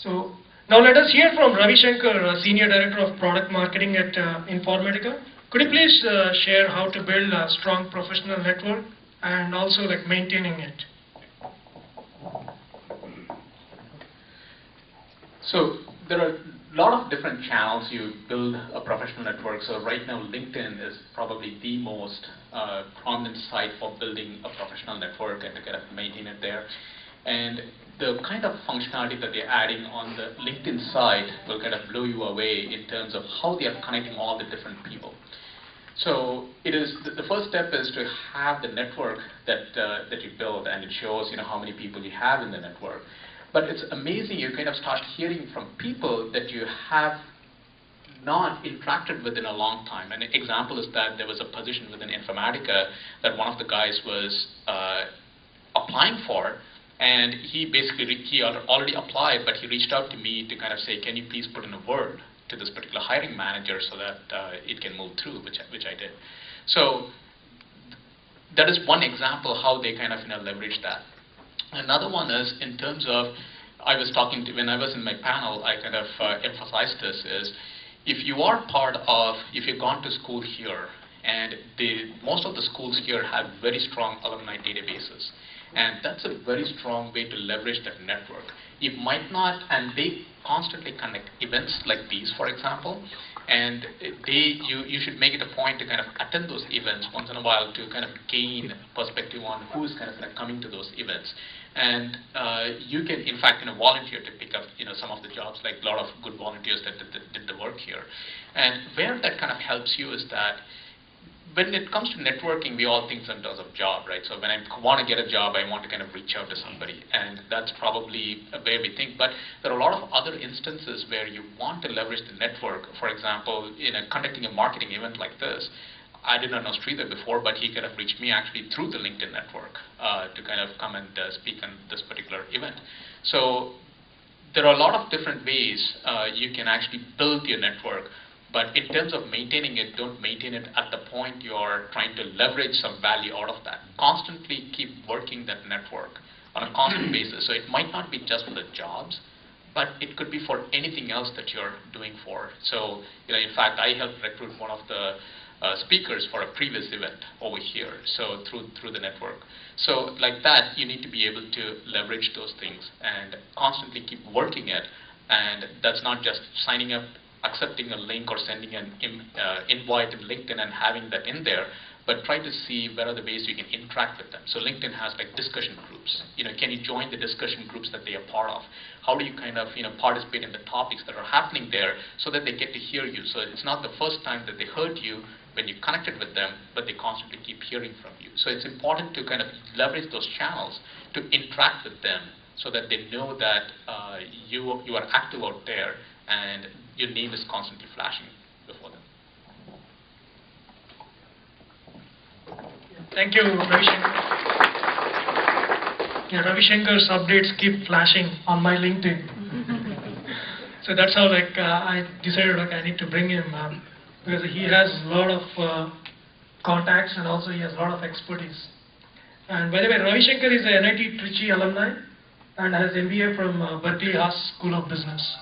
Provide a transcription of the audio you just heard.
So now let us hear from Ravi Shankar, Senior Director of Product Marketing at Informatica. Could you please share how to build a strong professional network and also like maintaining it? So there are a lot of different channels you build a professional network. So right now LinkedIn is probably the most prominent site for building a professional network and to kind of maintain it there. And the kind of functionality that they're adding on the LinkedIn site will kind of blow you away in terms of how they are connecting all the different people. So it is the first step is to have the network that that you build, and it shows how many people you have in the network. But it's amazing, you kind of start hearing from people that you have not interacted with in a long time. An example is that there was a position within Informatica that one of the guys was applying for, and he already applied, but he reached out to me to kind of say, can you please put in a word to this particular hiring manager so that it can move through, which I did. So that is one example how they kind of leverage that. Another one is in terms of, when I was in my panel, I kind of emphasized this is, if you've gone to school here, and most of the schools here have very strong alumni databases, and that's a very strong way to leverage that network. You might not, and they constantly connect events like these, for example, and you should make it a point to kind of attend those events once in a while to kind of gain perspective on who's kind of coming to those events. And you can, in fact, volunteer to pick up some of the jobs, like a lot of good volunteers that did the work here. And where that kind of helps you is that when it comes to networking, we all think in terms of job, right? So when I want to get a job, I want to kind of reach out to somebody, and that's probably where we think. But there are a lot of other instances where you want to leverage the network. For example, conducting a marketing event like this, I did not know Sridhar before, but he kind of reached me actually through the LinkedIn network to kind of come and speak on this particular event. So there are a lot of different ways you can actually build your network. But in terms of maintaining it, don't maintain it at the point you're trying to leverage some value out of that. Constantly keep working that network on a constant basis. So it might not be just for the jobs, but it could be for anything else that you're doing for. So in fact, I helped recruit one of the speakers for a previous event over here, so through the network. So like that, you need to be able to leverage those things and constantly keep working it. And that's not just signing up, accepting a link or sending an invite in LinkedIn and having that in there, but try to see where are the ways you can interact with them. So LinkedIn has like discussion groups. Can you join the discussion groups that they are part of? How do you kind of participate in the topics that are happening there so that they get to hear you? So it's not the first time that they heard you when you connected with them, but they constantly keep hearing from you. So it's important to kind of leverage those channels to interact with them so that they know that you are active out there and your name is constantly flashing before them. Thank you, Ravi Shankar. Yeah, Ravi Shankar's updates keep flashing on my LinkedIn. So that's how I decided I need to bring him because he has a lot of contacts and also he has a lot of expertise. And by the way, Ravi Shankar is a NIT Trichy alumni and has MBA from Berkeley Haas School of Business.